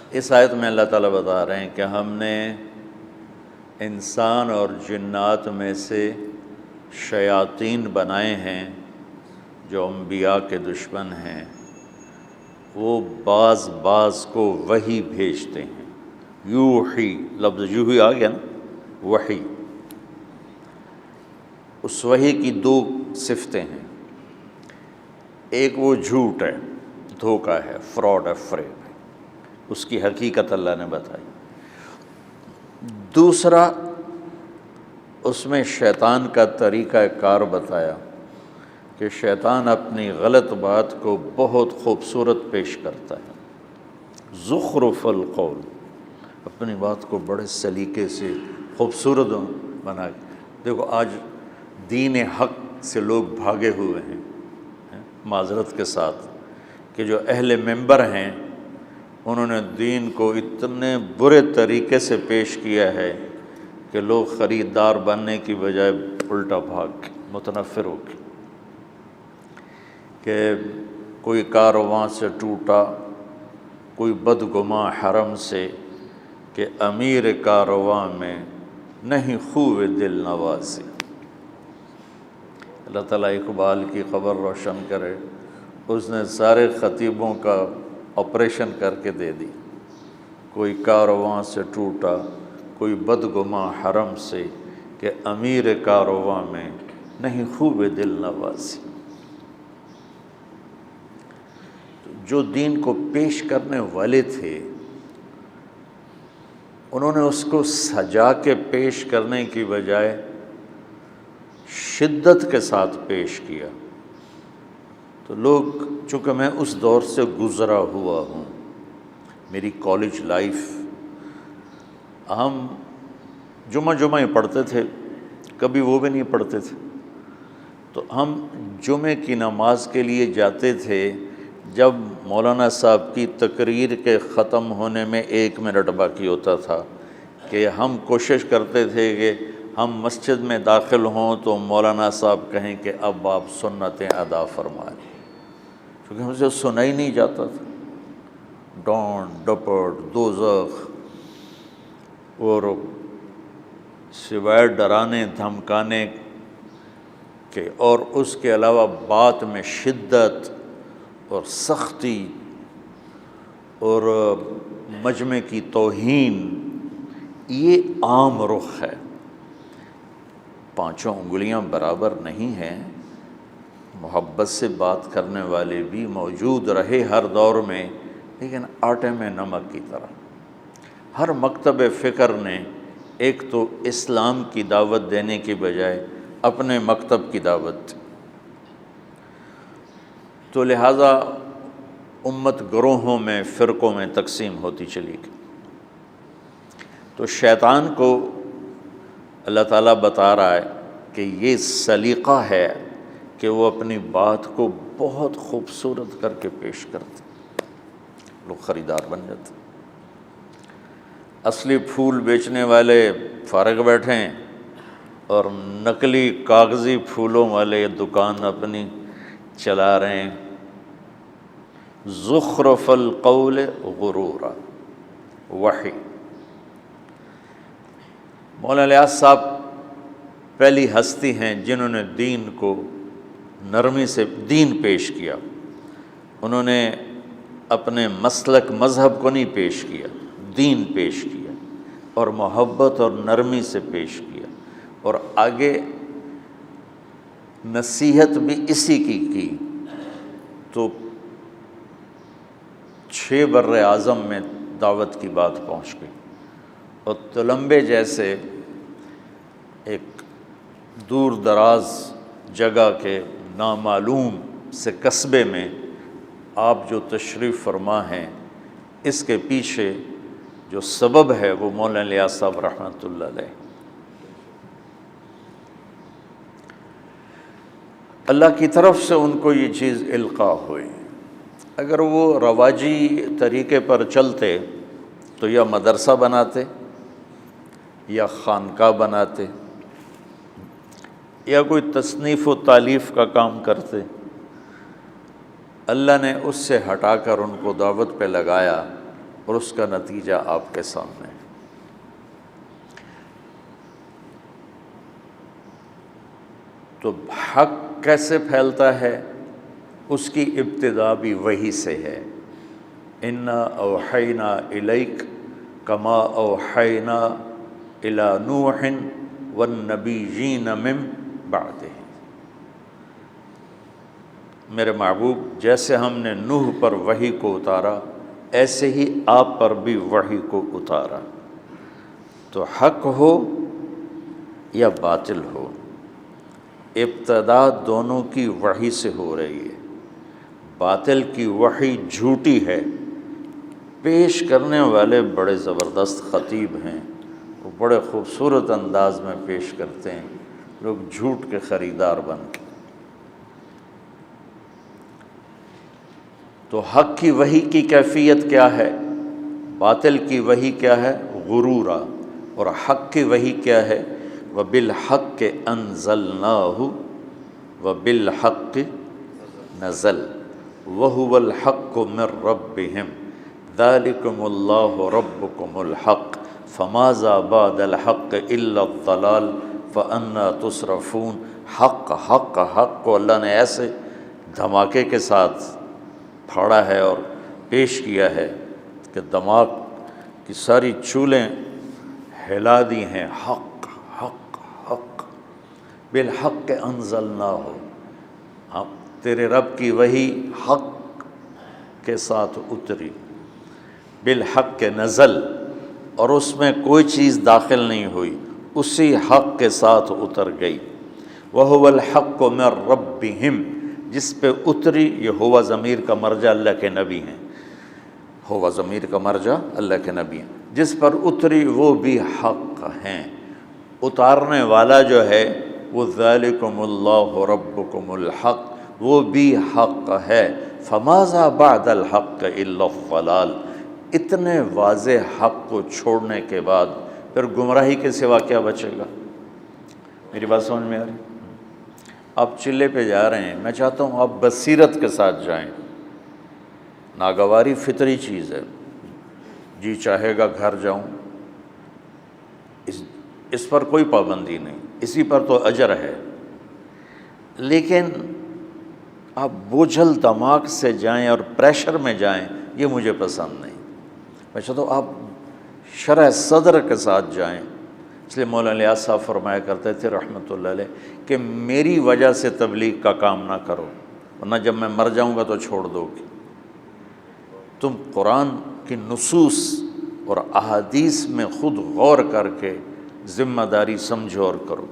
اس آیت میں اللہ تعالیٰ بتا رہے ہیں کہ ہم نے انسان اور جنات میں سے شیاطین بنائے ہیں جو انبیاء کے دشمن ہیں، وہ بعض کو وحی بھیجتے ہیں۔ یوحی، لفظ یوحی آ گیا نا، وحی۔ اس وحی کی دو صفتیں ہیں، ایک وہ جھوٹ ہے، دھوکہ ہے، فراڈ ہے، فریب ہے، اس کی حقیقت اللہ نے بتائی۔ دوسرا، اس میں شیطان کا طریقہ کار بتایا کہ شیطان اپنی غلط بات کو بہت خوبصورت پیش کرتا ہے، زخرف القول، اپنی بات کو بڑے سلیقے سے خوبصورت بنا کے۔ دیکھو آج دین حق سے لوگ بھاگے ہوئے ہیں، معذرت کے ساتھ، کہ جو اہل منبر ہیں انہوں نے دین کو اتنے برے طریقے سے پیش کیا ہے کہ لوگ خریدار بننے کی بجائے الٹا بھاگ کے متنفر ہو کے، کہ کوئی کارواں سے ٹوٹا، کوئی بدگماں حرم سے، کہ امیر کارواں میں نہیں خوب دل نوازی۔ اللہ تعالیٰ اقبال کی خبر روشن کرے، اس نے سارے خطیبوں کا آپریشن کر کے دے دی۔ کوئی کارواں سے ٹوٹا، کوئی بدگماں حرم سے، کہ امیر کارواں میں نہیں خوب دل نوازی۔ جو دین کو پیش کرنے والے تھے انہوں نے اس کو سجا کے پیش کرنے کی بجائے شدت کے ساتھ پیش کیا۔ تو لوگ، چونکہ میں اس دور سے گزرا ہوا ہوں، میری کالج لائف، ہم جمعہ ہی پڑھتے تھے، کبھی وہ بھی نہیں پڑھتے تھے، تو ہم جمعے کی نماز کے لیے جاتے تھے جب مولانا صاحب کی تقریر کے ختم ہونے میں 1 منٹ باقی ہوتا تھا، کہ ہم کوشش کرتے تھے کہ ہم مسجد میں داخل ہوں تو مولانا صاحب کہیں کہ اب آپ سنتیں ادا فرمائیں، کیونکہ ہم سے سنا ہی نہیں جاتا تھا۔ ڈانٹ ڈپٹ، دوزخ، اور سوائے ڈرانے دھمکانے کے اور اس کے علاوہ بات میں شدت اور سختی اور مجمع کی توہین، یہ عام رخ ہے۔ 5 انگلیاں برابر نہیں ہیں، محبت سے بات کرنے والے بھی موجود رہے ہر دور میں، لیکن آٹے میں نمک کی طرح۔ ہر مکتب فکر نے ایک تو اسلام کی دعوت دینے کی بجائے اپنے مکتب کی دعوت، تو لہٰذا امت گروہوں میں، فرقوں میں تقسیم ہوتی چلی گئی۔ تو شیطان کو اللہ تعالیٰ بتا رہا ہے کہ یہ سلیقہ ہے کہ وہ اپنی بات کو بہت خوبصورت کر کے پیش کرتے، لوگ خریدار بن جاتے۔ اصلی پھول بیچنے والے فارغ بیٹھے ہیں اور نقلی کاغذی پھولوں والے دکان اپنی چلا رہے ہیں۔ زخرف القول غرورا، وحی۔ مولانا الیاس صاحب پہلی ہستی ہیں جنہوں نے دین کو نرمی سے دین پیش کیا۔ انہوں نے اپنے مسلک مذہب کو نہیں پیش کیا، دین پیش کیا، اور محبت اور نرمی سے پیش کیا، اور آگے نصیحت بھی اسی کی۔ تو 6 بر اعظم میں دعوت کی بات پہنچ گئی، اور تلمبے جیسے ایک دور دراز جگہ کے نامعلوم سے قصبے میں آپ جو تشریف فرما ہیں، اس کے پیچھے جو سبب ہے وہ مولانا الیاس صاحب رحمۃ اللہ علیہ۔ اللہ کی طرف سے ان کو یہ چیز القاء ہوئی۔ اگر وہ رواجی طریقے پر چلتے تو یا مدرسہ بناتے یا خانقاہ بناتے یا کوئی تصنیف و تالیف کا کام کرتے۔ اللہ نے اس سے ہٹا کر ان کو دعوت پہ لگایا اور اس کا نتیجہ آپ کے سامنے ہے۔ تو حق کیسے پھیلتا ہے؟ اس کی ابتدا بھی وحی سے ہے۔ انا اوحینا الیک کما اوحینا الی نوح والنبیین من بعدہ، میرے محبوب جیسے ہم نے نوح پر وحی کو اتارا ایسے ہی آپ پر بھی وحی کو اتارا۔ تو حق ہو یا باطل ہو، ابتدا دونوں کی وحی سے ہو رہی ہے۔ باطل کی وحی جھوٹی ہے، پیش کرنے والے بڑے زبردست خطیب ہیں، وہ بڑے خوبصورت انداز میں پیش کرتے ہیں، لوگ جھوٹ کے خریدار بن کے۔ تو حق کی وحی کی کیفیت کیا ہے، باطل کی وحی کیا ہے؟ غرورا، اور حق کی وحی کیا ہے؟ وَبِالْحَقِّ أَنزَلْنَاهُ وَبِالْحَقِّ نَزَلَ وَهُوَ الْحَقُّ مِنْ رَبِّهِمْ ذَلِكُمُ اللَّهُ رَبُّكُمُ الْحَقُّ فَمَاذَا بَعْدَ الْحَقِّ إِلَّا الضَّلَالُ فَأَنَّىٰ تُصْرَفُونَ۔ حق حق حق کو اللہ نے ایسے دھماکے کے ساتھ پھاڑا ہے اور پیش کیا ہے کہ دماغ کی ساری چولیں ہلا دی ہیں۔ حق حق حق، بالحق انزلناہ، ہم تیرے رب کی وحی حق کے ساتھ اتری، بالحق نزل، اور اس میں کوئی چیز داخل نہیں ہوئی، اسی حق کے ساتھ اتر گئی۔ وَهُوَ الْحَقُّ مِنْ رَبِّهِمْ، جس پہ اتری، یہ ہوا ضمیر کا مرجع اللہ کے نبی ہیں، ہوا ضمیر کا مرجع اللہ کے نبی ہیں، جس پر اتری وہ بھی حق ہیں۔ اتارنے والا جو ہے وہ ذالکم اللہ ربکم الحق، وہ بھی حق ہے۔ فماذا بعد الحق الا الضلال، اتنے واضح حق کو چھوڑنے کے بعد پھر گمراہی کے سوا کیا بچے گا؟ میری بات سمجھ میں آ رہی؟ آپ چلے پہ جا رہے ہیں، میں چاہتا ہوں آپ بصیرت کے ساتھ جائیں۔ ناگواری فطری چیز ہے، جی چاہے گا گھر جاؤں، اس پر کوئی پابندی نہیں، اسی پر تو اجر ہے، لیکن آپ بوجھل دماغ سے جائیں اور پریشر میں جائیں، یہ مجھے پسند نہیں۔ میں چاہتا ہوں آپ شرح صدر کے ساتھ جائیں۔ اس لیے مولانا الیاس صاحب فرمایا کرتے تھے رحمۃ اللہ علیہ کہ میری وجہ سے تبلیغ کا کام نہ کرو، ورنہ جب میں مر جاؤں گا تو چھوڑ دو گے۔ تم قرآن کی نصوص اور احادیث میں خود غور کر کے ذمہ داری سمجھو اور کرو۔